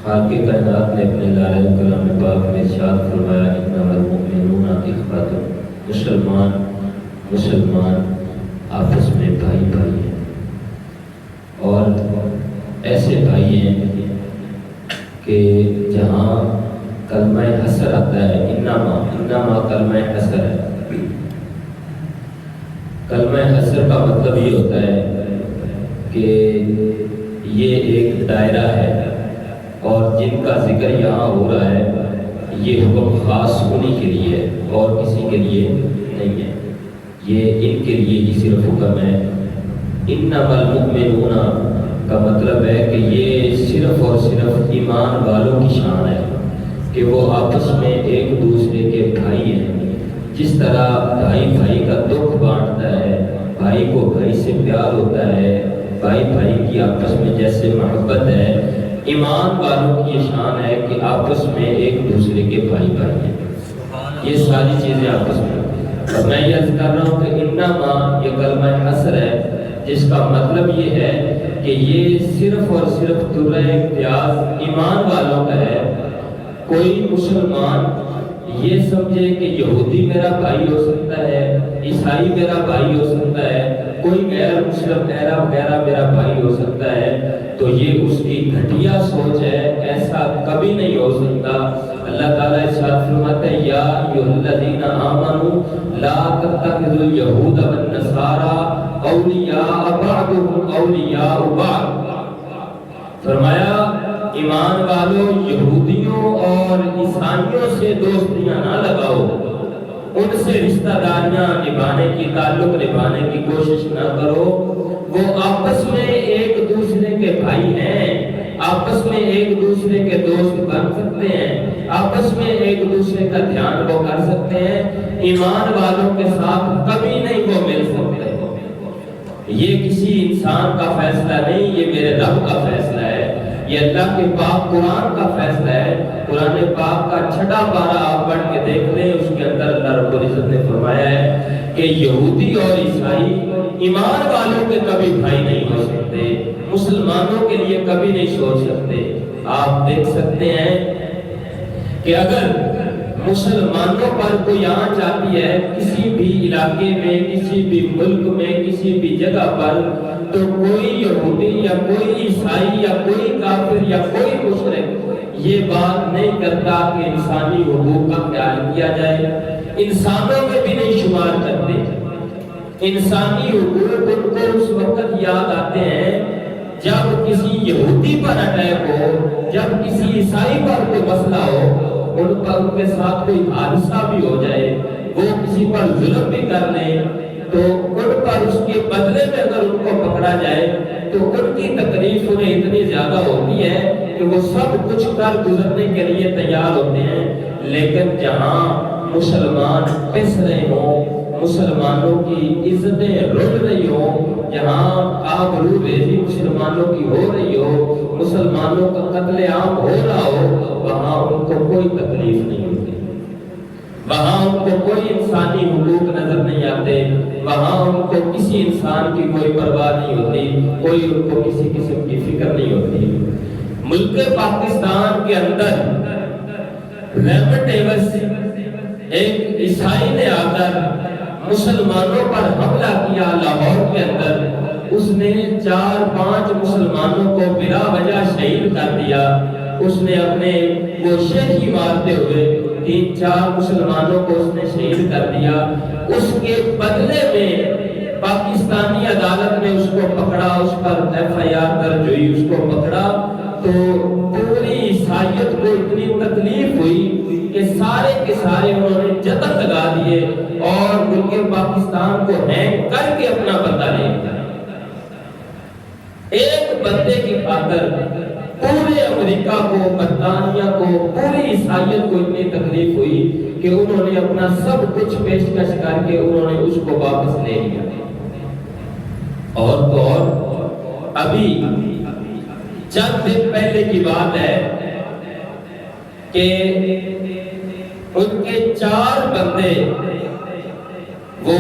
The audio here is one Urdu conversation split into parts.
خالق کائنات نے اپنے لالۂ کلام پاک میں ارشاد فرمایا انما المؤمنون اخوۃ، مسلمان آپس میں بھائی بھائی ہیں، اور ایسے بھائی ہیں کہ جہاں کلمہ حسر آتا ہے، انما کلمہ حسر ہے۔ کلمہ حسر کا مطلب یہ ہوتا ہے کہ یہ ایک دائرہ ہے اور جن کا ذکر یہاں ہو رہا ہے یہ حکم خاص انہی کے لیے ہے اور کسی کے لیے نہیں ہے، یہ ان کے لیے ہی صرف حکم ہے۔ انما المؤمنون کا مطلب ہے کہ یہ صرف اور صرف ایمان والوں کی شان ہے کہ وہ آپس میں ایک دوسرے کے بھائی ہیں۔ جس طرح بھائی بھائی کا دکھ بانٹتا ہے، بھائی کو بھائی سے پیار ہوتا ہے، بھائی بھائی کی آپس میں جیسے محبت ہے، ایمان والوں کی یہ شان ہے کہ آپس میں ایک دوسرے کے بھائی بھائی ہیں۔ یہ ساری چیزیں آپس میں، اور میں یہ عرض کر رہا ہوں کہ انما یہ کلمہ حسر ہے، جس کا مطلب یہ ہے کہ یہ صرف اور صرف درہ امتیاز ایمان والوں کا ہے۔ کوئی مسلمان یہ سمجھے کہ یہودی میرا بھائی ہو سکتا ہے، عیسائی میرا بھائی ہو سکتا ہے، کوئی غیر مسلم وغیرہ میرا بھائی ہو سکتا ہے، تو یہ اس کی گھٹیا سوچ ہے، ایسا کبھی نہیں ہو سکتا۔ اللہ تعالیٰ ارشاد فرماتے ہیں یا ایھا الذین آمنوا لا تتخذوا اليہود والنصارى اولیاء بعضهم اولیاء بعض۔ فرمایا ایمان والو یہودیوں اور عیسائیوں سے دوستیاں نہ لگاؤ، ان سے رشتہ داریاں نبھانے کی، تعلق نبھانے کی کوشش نہ کرو، وہ آپس میں ایک دوسرے کے بھائی ہیں، آپس میں ایک دوسرے کے دوست بن سکتے ہیں، آپس میں ایک دوسرے کا دھیان وہ کر سکتے ہیں، ایمان والوں کے ساتھ کبھی نہیں وہ مل سکتے۔ یہ کسی انسان کا فیصلہ نہیں، یہ میرے رب کا فیصلہ ہے، یہ اللہ کے پاک قرآن کا فیصلہ ہے۔ قرآن پاک کا 6واں پارہ آپ پڑھ کے دیکھ لیں، اس کے اندر اللہ رب العزت نے فرمایا ہے کہ یہودی اور عیسائی ایمان والوں کے کبھی بھائی نہیں ہو سکتے، مسلمانوں کے لیے کبھی نہیں سوچ سکتے۔ آپ دیکھ سکتے ہیں کہ اگر مسلمانوں پر کوئی آنچ آتی ہے کسی بھی علاقے میں، کسی بھی ملک میں، کسی بھی جگہ پر، تو کوئی یہودی یا کوئی عیسائی یا کوئی کافر یا کوئی مشرک یہ بات نہیں کرتا کہ انسانی حقوق کا خیال کیا جائے، انسانوں میں بھی نہیں شمار کرتے۔ انسانی حقوق ان کو اس وقت یاد آتے ہیں جب کسی یہودی پر اٹیک ہو، جب کسی عیسائی پر کوئی مسئلہ ہو، ان کے ساتھ کوئی حادثہ بھی ہو جائے، وہ کسی پر ظلم بھی کر لیں، تو ان پر اس کے بدلے میں اگر ان کو پکڑا جائے تو ان کی تکلیف انہیں اتنی زیادہ ہوتی ہے کہ وہ سب کچھ کر گزرنے کے لیے تیار ہوتے ہیں۔ لیکن جہاں مسلمان پس رہے ہوں، مسلمانوں کی عزتیں رل رہی ہوں، جہاں آبرو ریزی مسلمانوں کی ہو رہی ہو، مسلمانوں کا قتل عام ہو رہا ہو، وہاں ان کو کوئی تکلیف نہیں ہوتی، وہاں ان کو کوئی انسانی حقوق نظر نہیں آتے، وہاں ان کو کسی انسان کی کوئی پرواہ نہیں ہوتی، کوئی ان کو کسی قسم کی فکر نہیں ہوتی۔ ملک پاکستان کے اندر ریمنڈ ایونس ایک عیسائی نے آ کر مسلمانوں پر حملہ کیا لاہور کے اندر، اس نے 4-5 مسلمانوں کو بلا وجہ شہید کر دیا، اس نے اپنے وہ شہید مارتے ہوئے 3-4 مسلمانوں کو اس نے شہید کر دیا۔ اس کے بدلے میں پاکستانی عدالت نے اس کو پکڑا، اس پر FIR درج ہوئی، اس کو پکڑا، تو پوری عیسائیت کو اتنی تکلیف ہوئی کہ سارے کے سارے انہوں نے جتن لگا دیے اور ملک پاکستان کو ہینگ کر کے اپنا بدلہ لے لیا۔ ایک بندے کی خاطر پورے امریکہ کو، برطانیہ کو، پوری عیسائیت کو اتنی تکلیف ہوئی کہ انہوں نے اپنا سب کچھ پیشکش کر کے انہوں نے اس کو واپس لے لیا۔ اور تو اور ابھی چند دن پہلے کی بات ہے کہ ان کے 4 بندے وہ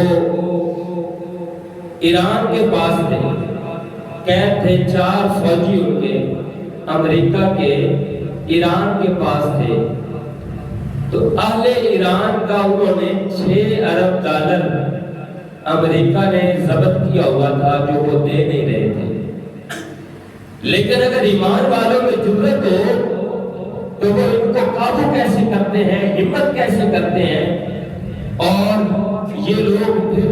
ایران کے پاس تھے، قید تھے 4 فوجی ان کے، امریکہ کے ایران کے پاس تھے، تو اہل ایران کا انہوں نے 6 ارب ڈالر امریکہ نے ضبط کیا ہوا تھا جو وہ دے نہیں رہے تھے۔ لیکن اگر ایمان والوں میں جرأت ہو تو وہ ان کو قابو کیسے کرتے ہیں، ہمت کیسے کرتے ہیں، اور یہ لوگ پھر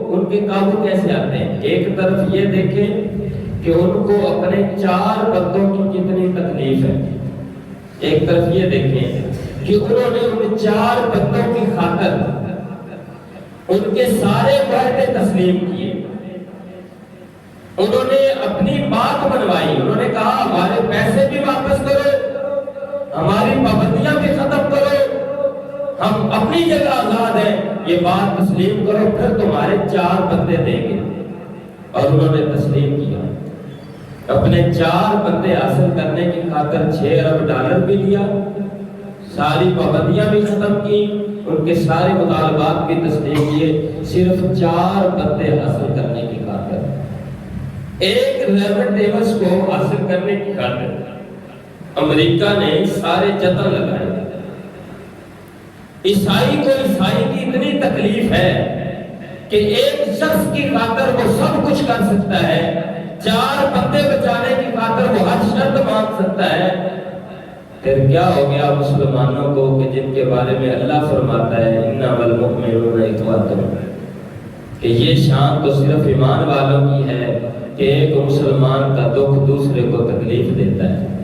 ان کے قابو کیسے آتے ہیں۔ ایک طرف یہ دیکھیں کہ ان کو اپنے 4 بندوں کی کتنی تکلیف ہے، ایک طرف یہ دیکھیں کہ انہوں نے ان 4 بندوں کی خاطر ان کے سارے معاہدے تسلیم کیے، انہوں نے اپنی بات منوائی، انہوں نے کہا ہمارے پیسے بھی واپس کرو، ہماری پابندیاں بھی ختم کرو، ہم اپنی جگہ آزاد ہیں، یہ بات تسلیم کرو، پھر تمہارے 4 بندے دیں گے۔ اور انہوں نے تسلیم کیا، اپنے 4 بندے حاصل کرنے کی خاطر 6 ارب ڈالر بھی دیا، ساری پابندیاں بھی ختم کی، ان کے سارے مطالبات بھی تسلیم کیے، صرف 4 بندے حاصل کرنے کی خاطر، ایک ریمنڈ ڈیوس کو حاصل کرنے کی خاطر امریکہ نے سارے جتن لگائے۔ عیسائی کو عیسائی کی اتنی تکلیف ہے کہ ایک شخص کی خاطر وہ سب کچھ کر سکتا ہے، 4 بندے بچانے کی خاطر وہ ہر شرط مان سکتا ہے، پھر کیا ہو گیا مسلمانوں کو کہ جن کے بارے میں اللہ فرماتا ہے انما المؤمنون اخوۃ، کہ یہ شان تو صرف ایمان والوں کی ہے کہ ایک مسلمان کا دکھ دوسرے کو تکلیف دیتا ہے۔